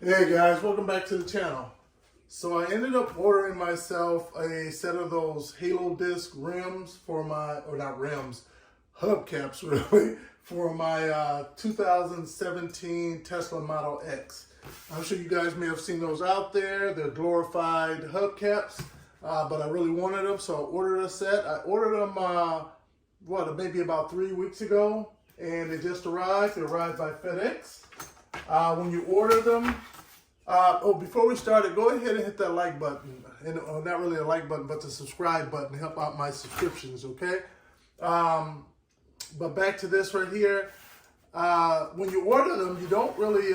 Hey guys, welcome back to the channel. So I ended up ordering myself a set of those Halo Disc rims for my, or not rims, hubcaps really, for my 2017 Tesla Model X. I'm sure you guys may have seen those out there. They're glorified hubcaps, but I really wanted them, so I ordered a set. I ordered them, maybe about 3 weeks ago, and they just arrived. They arrived by FedEx. When you order them, before we started, go ahead and hit that like button, and not really a like button, but the subscribe button to help out my subscriptions, okay? But back to this right here. When you order them, you don't really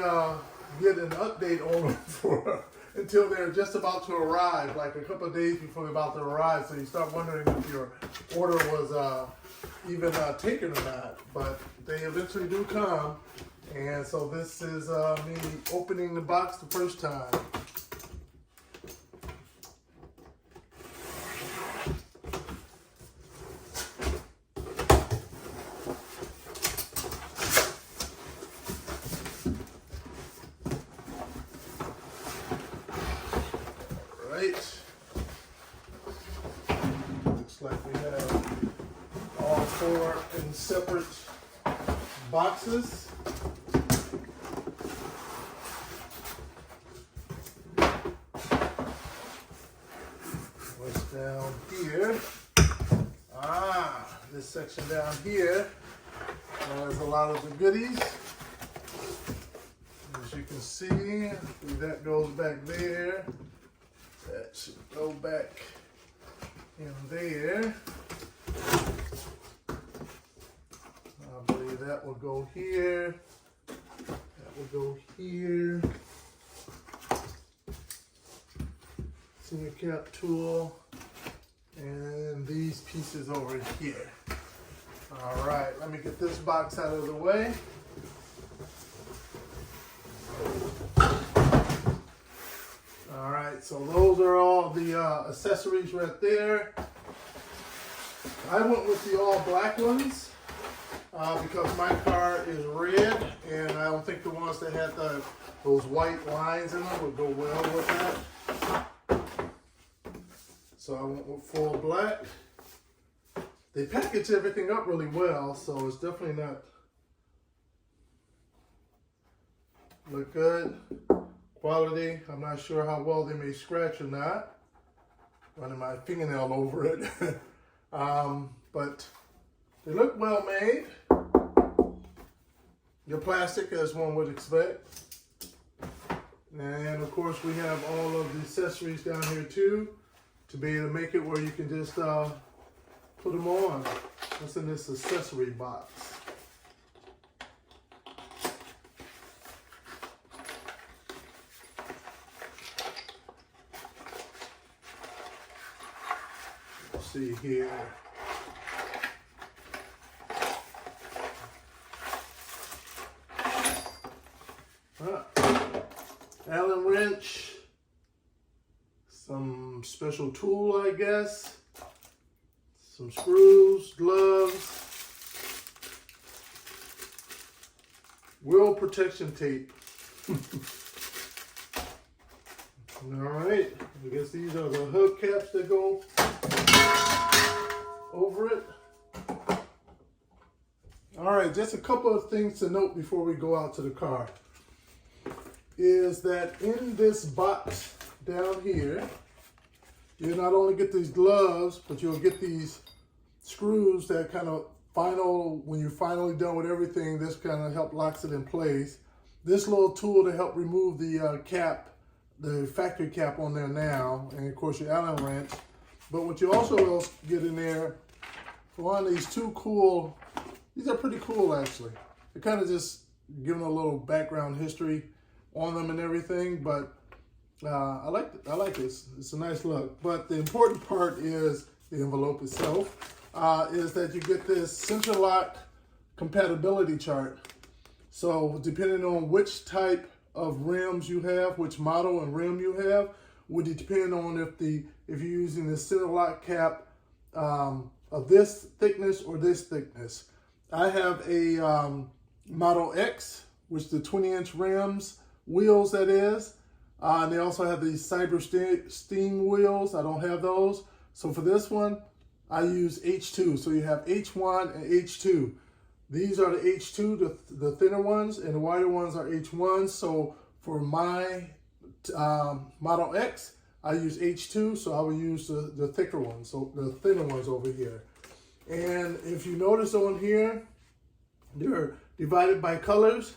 get an update on them until they're just about to arrive, like a couple of days before they're about to arrive. So you start wondering if your order was even taken or not. But they eventually do come. And so this is me opening the box the first time. All right. Looks like we have all 4 in separate boxes. Down here, this section down here has a lot of the goodies. As you can see, that goes back there. That should go back in there. I believe that will go here. That will go here. Senior cap tool. And these pieces over here. All right, let me get this box out of the way. All right, so those are all the accessories right there. I went with the all black ones because my car is red, and I don't think the ones that had those white lines in them would go well with that. So I went with full black. They package everything up really well, so it's definitely not look good. Quality, I'm not sure how well they may scratch or not. Running my fingernail over it. But they look well made. Your plastic, as one would expect. And of course we have all of the accessories down here too, to be able to make it where you can just put them on. What's in this accessory box? Let's see here. Allen wrench. Some special tool, I guess. Some screws, gloves. Wheel protection tape. All right, I guess these are the hubcaps that go over it. All right, just a couple of things to note before we go out to the car. Is that in this box down here, you not only get these gloves, but you'll get these screws that kind of when you're finally done with everything, this kind of help locks it in place. This little tool to help remove the cap, the factory cap on there now, and of course your Allen wrench. But what you also get in there, one of these these are pretty cool actually. They're kind of just giving a little background history on them and everything, but I like this. It's a nice look. But the important part is the envelope itself, is that you get this Centralock compatibility chart. So depending on which type of rims you have, which model and rim you have, would depend on if you're using the Centralock cap of this thickness or this thickness. I have a Model X, which the 20-inch rims wheels, that is. And they also have these Cyber Steam wheels. I don't have those. So for this one, I use H2. So you have H1 and H2. These are the H2, the thinner ones, and the wider ones are H1. So for my Model X, I use H2, so I will use the thicker ones, so the thinner ones over here. And if you notice on here, they're divided by colors.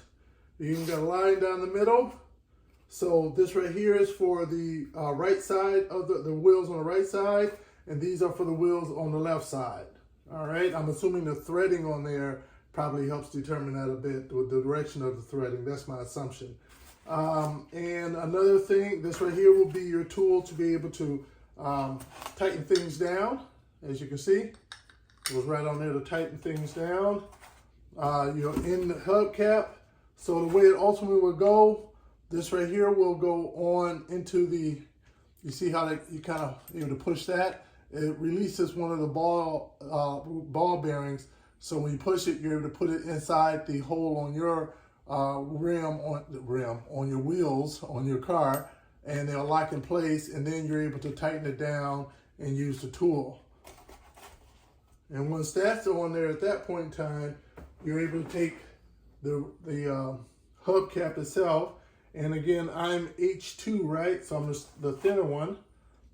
You even got a line down the middle. So this right here is for the right side of the wheels on the right side, and these are for the wheels on the left side. All right, I'm assuming the threading on there probably helps determine that a bit, the direction of the threading. That's my assumption. And another thing, this right here will be your tool to be able to tighten things down. As you can see, it goes right on there to tighten things down. You're in the hubcap. So the way it ultimately will go, this right here will go on into the, you see how you kind of able to push that? It releases one of the ball bearings. So when you push it, you're able to put it inside the hole on your on your wheels on your car, and they'll lock in place, and then you're able to tighten it down and use the tool. And once that's on there, at that point in time, you're able to take the hubcap itself, and again, I'm H2, right? So I'm just the thinner one.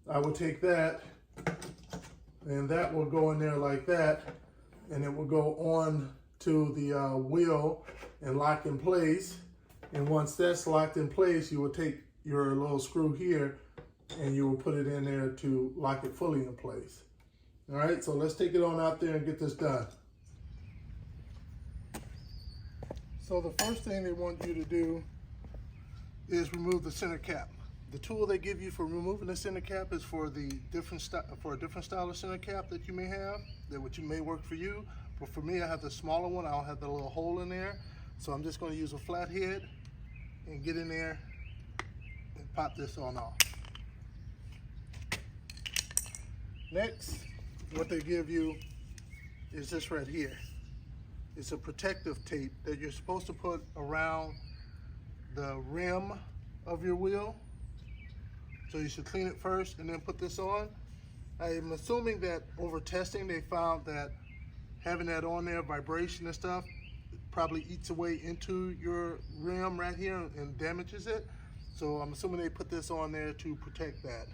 I will take that, and that will go in there like that, and it will go on to the wheel and lock in place. And once that's locked in place, you will take your little screw here and you will put it in there to lock it fully in place. All right, so let's take it on out there and get this done. So the first thing they want you to do is remove the center cap. The tool they give you for removing the center cap is for the different style of center cap that you may have, which may work for you. But for me, I have the smaller one. I don't have the little hole in there. So I'm just going to use a flat head and get in there and pop this on off. Next, what they give you is this right here. It's a protective tape that you're supposed to put around the rim of your wheel. So you should clean it first and then put this on. I'm assuming that over testing, they found that having that on there, vibration and stuff, probably eats away into your rim right here and damages it. So I'm assuming they put this on there to protect that.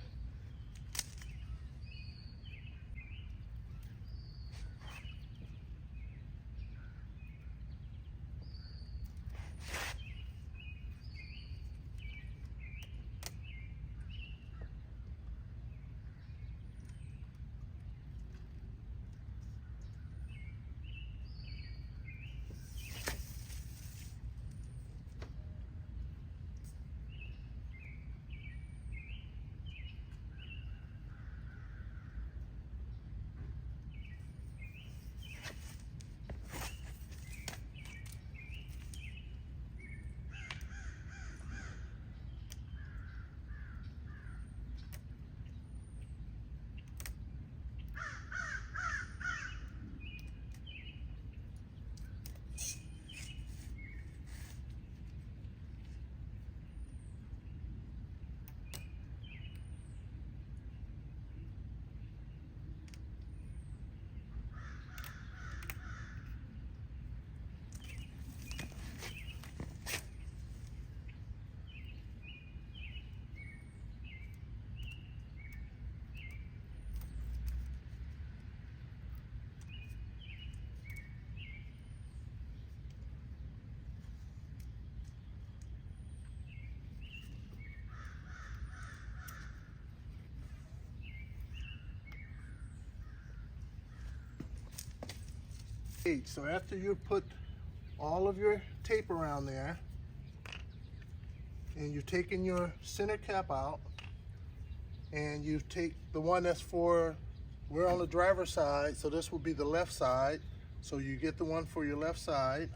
So after you put all of your tape around there and you're taking your center cap out, and you take the one that's for, we're on the driver's side, so this will be the left side. So you get the one for your left side.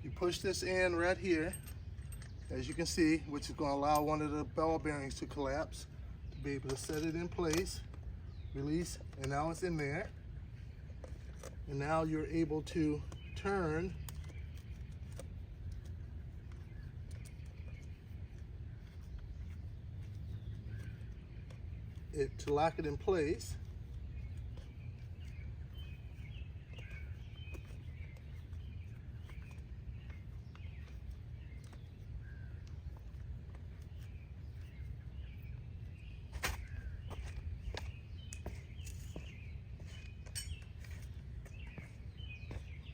You push this in right here, as you can see, which is going to allow one of the ball bearings to collapse, to be able to set it in place, release, and now it's in there. And now you're able to turn it to lock it in place.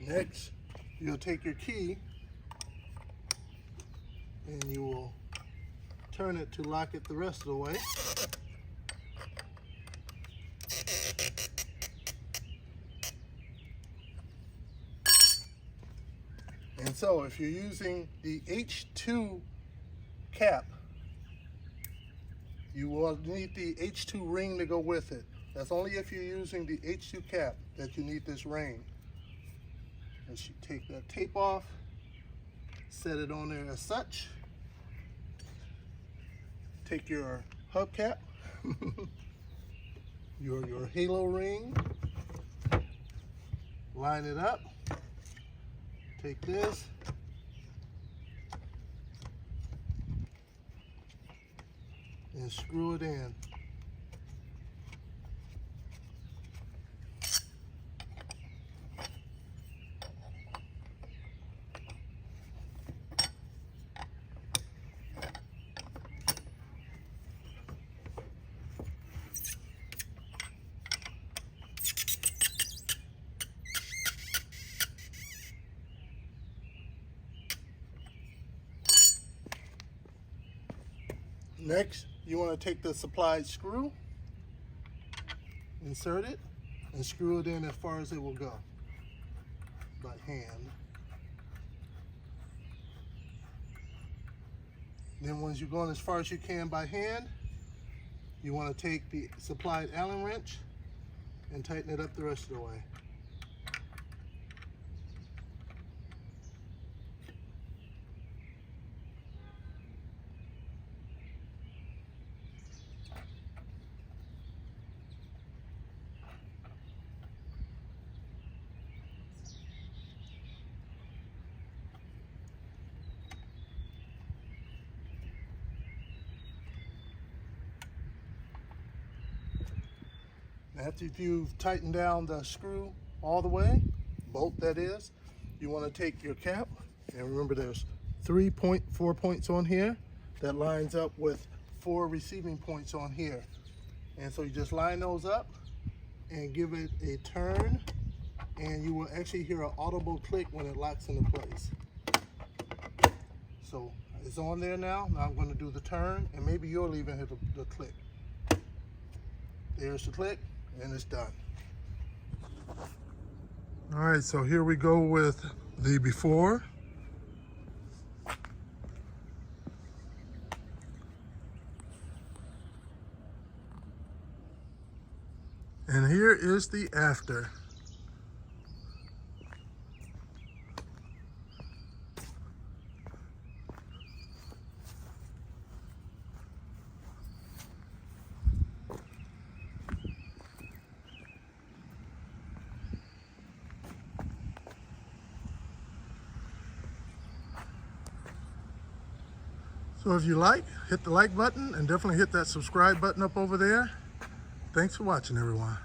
Next, you'll take your key and you will turn it to lock it the rest of the way. And so if you're using the H2 cap, you will need the H2 ring to go with it. That's only if you're using the H2 cap that you need this ring. As you take that tape off, set it on there as such. Take your hubcap, your halo ring, line it up. Take this, and screw it in. Next, you want to take the supplied screw, insert it, and screw it in as far as it will go by hand. Then once you've gone as far as you can by hand, you want to take the supplied Allen wrench and tighten it up the rest of the way. After you've tightened down the screw all the way, bolt that is, you want to take your cap, and remember there's 4 points on here that lines up with 4 receiving points on here. And so you just line those up and give it a turn, and you will actually hear an audible click when it locks into place. So it's on there now. Now I'm going to do the turn, and maybe you'll even hear the click. There's the click. And it's done. All right, so here we go with the before. And here is the after. So if you like, hit the like button and definitely hit that subscribe button up over there. Thanks for watching, everyone.